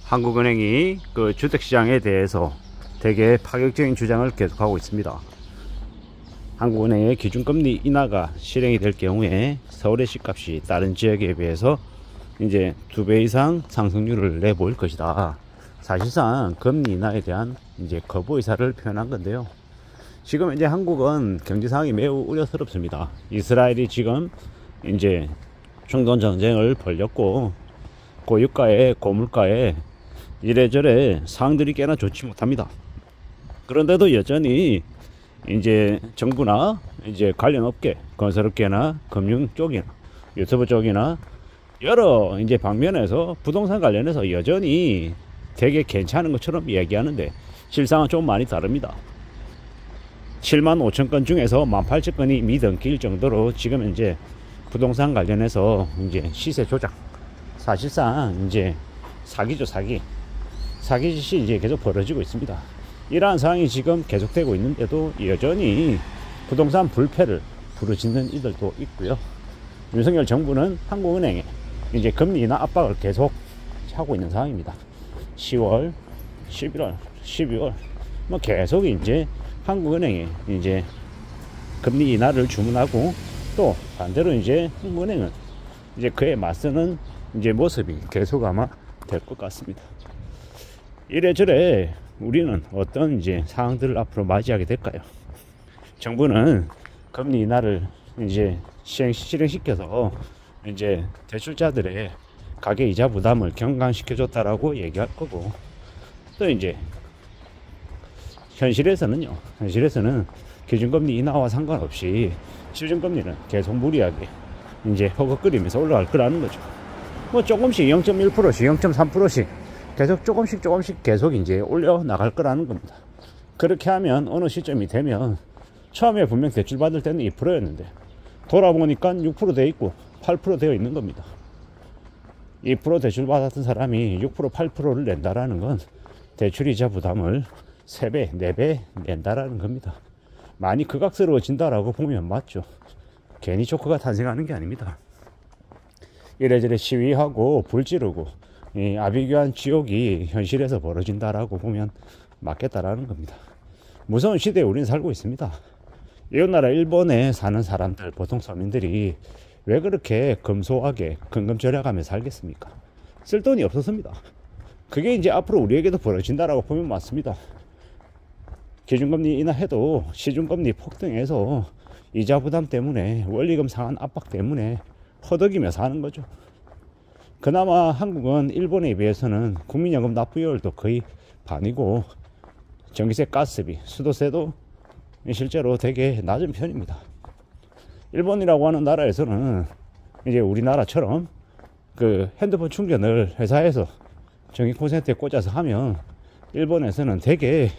한국은행이 그 주택시장에 대해서 되게 파격적인 주장을 계속하고 있습니다. 한국은행의 기준금리 인하가 실행이 될 경우에 서울의 집값이 다른 지역에 비해서 이제 2배 이상 상승률을 내보일 것이다. 사실상 금리 인하에 대한 이제 거부 의사를 표현한 건데요. 지금 이제 한국은 경제 상황이 매우 우려스럽습니다. 이스라엘이 지금 이제 중동 전쟁을 벌였고 고유가에 고물가에 이래저래 상황들이 꽤나 좋지 못합니다. 그런데도 여전히 이제 정부나 이제 관련 업계, 건설업계나 금융 쪽이나 유튜브 쪽이나 여러 이제 방면에서 부동산 관련해서 여전히 되게 괜찮은 것처럼 얘기하는데 실상은 좀 많이 다릅니다. 7만 5천 건 중에서 18,000건이 미등기일 정도로 지금 현재 부동산 관련해서 이제 시세 조작, 사실상 이제 사기죠, 사기 짓이 이제 계속 벌어지고 있습니다. 이러한 상황이 지금 계속되고 있는데도 여전히 부동산 불패를 부르짖는 이들도 있고요. 윤석열 정부는 한국은행에 이제 금리 인하 압박을 계속 하고 있는 상황입니다. 10월, 11월, 12월 뭐 계속 이제 한국은행에 이제 금리 인하를 주문하고 또 반대로 이제 한국은행은 이제 그에 맞서는 이제 모습이 계속 아마 될 것 같습니다. 이래저래 우리는 어떤 이제 상황들을 앞으로 맞이하게 될까요? 정부는 금리 인하를 이제 실행시켜서 이제 대출자들의 가계 이자 부담을 경감시켜줬다라고 얘기할 거고, 또 이제 현실에서는 기준금리 인하와 상관없이 시중금리는 계속 무리하게 이제 허걱거리면서 올라갈 거라는 거죠. 뭐 조금씩 0.1%씩 0.3%씩 계속 조금씩 계속 이제 올려 나갈 거라는 겁니다. 그렇게 하면 어느 시점이 되면 처음에 분명 대출 받을 때는 2%였는데 돌아보니까 6% 되어 있고 8% 되어 있는 겁니다. 2% 대출 받았던 사람이 6% 8%를 낸다라는 건 대출이자 부담을 3배 4배 낸다라는 겁니다. 많이 극악스러워진다라고 보면 맞죠. 괜히 조커가 탄생하는 게 아닙니다. 이래저래 시위하고 불지르고 이 아비규환 지옥이 현실에서 벌어진다라고 보면 맞겠다라는 겁니다. 무서운 시대에 우리는 살고 있습니다. 이웃나라 일본에 사는 사람들, 보통 서민들이 왜 그렇게 금소하게 근검절약하며 살겠습니까? 쓸 돈이 없었습니다. 그게 이제 앞으로 우리에게도 벌어진다라고 보면 맞습니다. 기준금리 인하해도 시중금리 폭등해서 이자 부담 때문에 원리금 상한 압박 때문에 허덕이며 사는 거죠. 그나마 한국은 일본에 비해서는 국민연금 납부율도 거의 반이고 전기세, 가스비, 수도세도 실제로 되게 낮은 편입니다. 일본이라고 하는 나라에서는 이제 우리나라처럼 그 핸드폰 충전을 회사에서 전기 콘센트에 꽂아서 하면 일본에서는 되게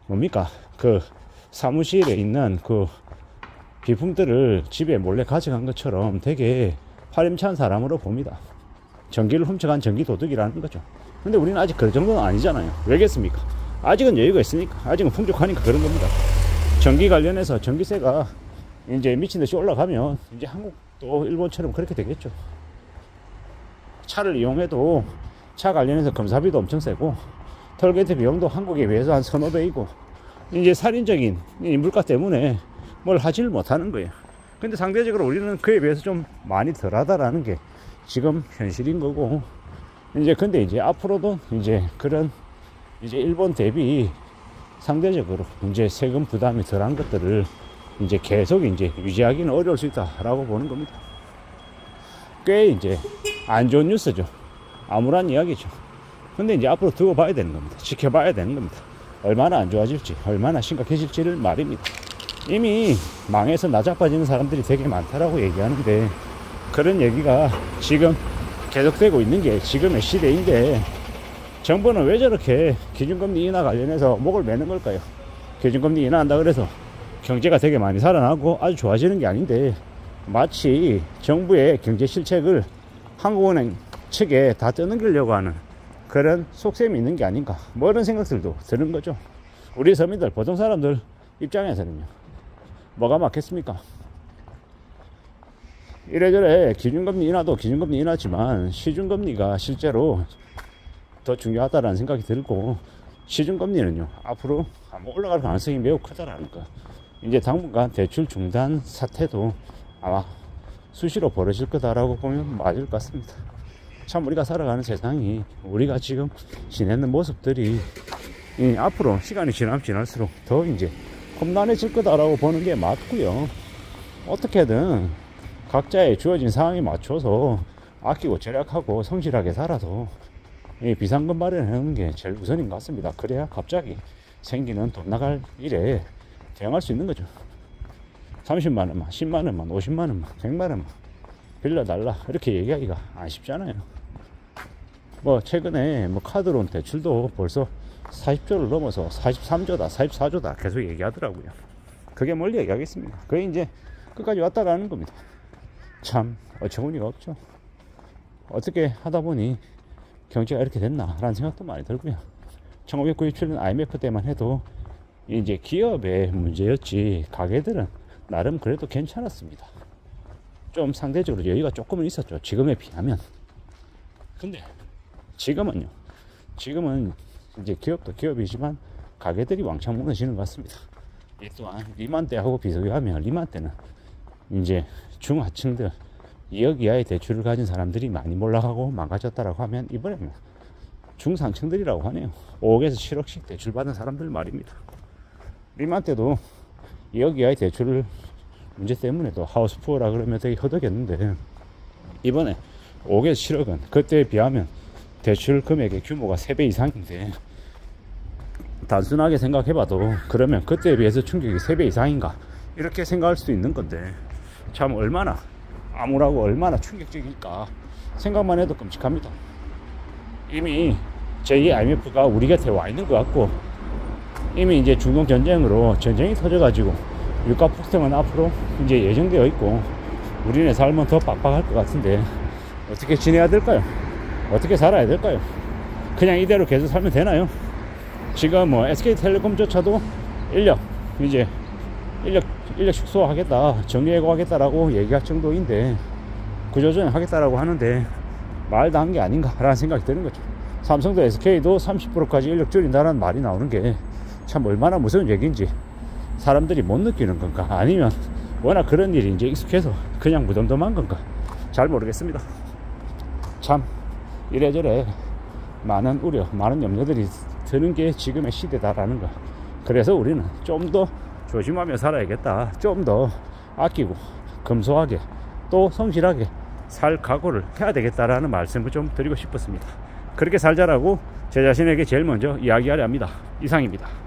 뭡니까 그 사무실에 있는 그 비품들을 집에 몰래 가져간 것처럼 되게 파렴치한 사람으로 봅니다. 전기를 훔쳐간 전기도둑이라는 거죠. 근데 우리는 아직 그 정도는 아니잖아요. 왜겠습니까? 아직은 여유가 있으니까, 아직은 풍족하니까 그런 겁니다. 전기 관련해서 전기세가 이제 미친 듯이 올라가면 이제 한국도 일본처럼 그렇게 되겠죠. 차를 이용해도 차 관련해서 검사비도 엄청 세고 톨게이트 비용도 한국에 비해서 한 1,5배이고 이제 살인적인 이 물가 때문에 뭘 하지를 못하는 거예요. 근데 상대적으로 우리는 그에 비해서 좀 많이 덜하다라는 게 지금 현실인 거고, 이제 근데 이제 앞으로도 이제 그런 이제 일본 대비 상대적으로 이제 세금 부담이 덜한 것들을 이제 계속 이제 유지하기는 어려울 수 있다라고 보는 겁니다. 꽤 이제 안 좋은 뉴스죠. 암울한 이야기죠. 근데 이제 앞으로 두고 봐야 되는 겁니다. 지켜봐야 되는 겁니다. 얼마나 안 좋아질지, 얼마나 심각해질지를 말입니다. 이미 망해서 나자빠지는 사람들이 되게 많다라고 얘기하는데 그런 얘기가 지금 계속되고 있는 게 지금의 시대인데 정부는 왜 저렇게 기준금리 인하 관련해서 목을 매는 걸까요? 기준금리 인하한다 그래서 경제가 되게 많이 살아나고 아주 좋아지는 게 아닌데 마치 정부의 경제 실책을 한국은행 측에 다 떠넘기려고 하는 그런 속셈이 있는 게 아닌가, 뭐 이런 생각들도 드는 거죠. 우리 서민들, 보통 사람들 입장에서는요, 뭐가 맞겠습니까? 이래저래 기준금리 인하도 기준금리 인하지만 시중금리가 실제로 더 중요하다라는 생각이 들고, 시중금리는요 앞으로 아마 올라갈 가능성이 매우 크다라는 거. 이제 당분간 대출 중단 사태도 아마 수시로 벌어질 거다라고 보면 맞을 것 같습니다. 참 우리가 살아가는 세상이, 우리가 지금 지내는 모습들이 앞으로 시간이 지나면 지날수록 더 이제 험난해질 거다라고 보는 게 맞고요. 어떻게든 각자의 주어진 상황에 맞춰서 아끼고 절약하고 성실하게 살아서 이 비상금 마련하는 게 제일 우선인 것 같습니다. 그래야 갑자기 생기는 돈 나갈 일에 대응할 수 있는 거죠. 30만원만, 10만원만, 50만원만, 100만원만 빌려달라 이렇게 얘기하기가 안 쉽잖아요. 뭐 최근에 뭐 카드론 대출도 벌써 40조를 넘어서 43조다 44조다 계속 얘기하더라고요. 그게 뭘 얘기하겠습니까? 그게 이제 끝까지 왔다라는 겁니다. 참 어처구니가 없죠. 어떻게 하다 보니 경제가 이렇게 됐나 라는 생각도 많이 들고요. 1997년 IMF 때만 해도 이제 기업의 문제였지 가게들은 나름 그래도 괜찮았습니다. 좀 상대적으로 여유가 조금은 있었죠, 지금에 비하면. 근데 지금은요, 지금은 이제 기업도 기업이지만 가게들이 왕창 무너지는 것 같습니다. 이 또한 리만 때하고 비교하면, 리만 때는 이제 중하층들 2억 이하의 대출을 가진 사람들이 많이 몰락하고 망가졌다라고 하면, 이번에는 중상층들이라고 하네요. 5억에서 7억씩 대출 받은 사람들 말입니다. 리만 때도 2억 이하의 대출 문제 때문에도 하우스푸어라 그러면 되게 허덕였는데, 이번에 5억에서 7억은 그때에 비하면 대출 금액의 규모가 3배 이상인데, 단순하게 생각해봐도 그러면 그때에 비해서 충격이 3배 이상인가 이렇게 생각할 수도 있는 건데, 참 얼마나 암울하고 얼마나 충격적일까 생각만 해도 끔찍합니다. 이미 제2 IMF가 우리 곁에 와 있는 것 같고, 이미 이제 중동 전쟁으로 전쟁이 터져가지고 유가 폭등은 앞으로 이제 예정되어 있고, 우리네 삶은 더 빡빡할 것 같은데 어떻게 지내야 될까요? 어떻게 살아야 될까요? 그냥 이대로 계속 살면 되나요? 지금 뭐 SK텔레콤조차도 인력 축소하겠다, 정리해고하겠다라고 얘기할 정도인데, 구조조정 하겠다라고 하는데 말도 한 게 아닌가 라는 생각이 드는 거죠. 삼성도 SK도 30%까지 인력 줄인다는 말이 나오는 게 참 얼마나 무서운 얘기인지 사람들이 못 느끼는 건가, 아니면 워낙 그런 일이 이제 익숙해서 그냥 무덤덤한 건가 잘 모르겠습니다. 참 이래저래 많은 우려, 많은 염려들이 드는 게 지금의 시대다라는 거. 그래서 우리는 좀 더 조심하며 살아야겠다, 좀 더 아끼고 검소하게 또 성실하게 살 각오를 해야 되겠다라는 말씀을 좀 드리고 싶었습니다. 그렇게 살자라고 제 자신에게 제일 먼저 이야기하려 합니다. 이상입니다.